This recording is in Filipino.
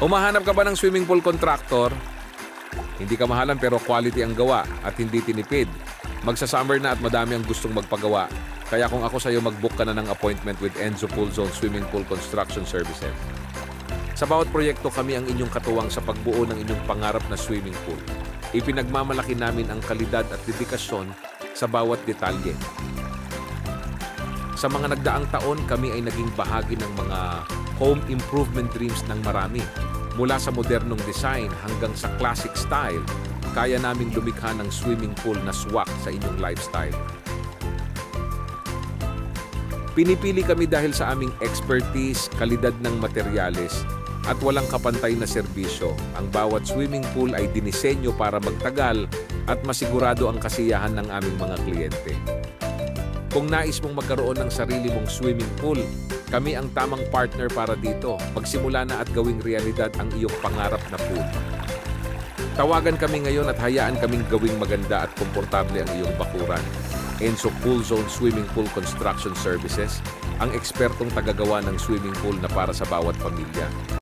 Humahanap ka ba ng swimming pool contractor? Hindi ka mahalan pero quality ang gawa at hindi tinipid. Magsa-summer na at madami ang gustong magpagawa. Kaya kung ako sa'yo, mag-book ka na ng appointment with Enzo Pool Zone Swimming Pool Construction Services. Sa bawat proyekto, kami ang inyong katuwang sa pagbuo ng inyong pangarap na swimming pool. Ipinagmamalaki namin ang kalidad at dedikasyon sa bawat detalye. Sa mga nagdaang taon, kami ay naging bahagi ng mga home improvement dreams ng marami. Mula sa modernong design hanggang sa classic style, kaya naming lumikha ng swimming pool na swak sa inyong lifestyle. Pinipili kami dahil sa aming expertise, kalidad ng materyales, at walang kapantay na serbisyo. Ang bawat swimming pool ay dinisenyo para magtagal at masigurado ang kasiyahan ng aming mga kliyente. Kung nais mong magkaroon ng sarili mong swimming pool, kami ang tamang partner para dito. Magsimula na at gawing realidad ang iyong pangarap na pool. Tawagan kami ngayon at hayaan kaming gawing maganda at komportable ang iyong bakuran. Enzo Pool Zone Swimming Pool Construction Services, ang ekspertong tagagawa ng swimming pool na para sa bawat pamilya.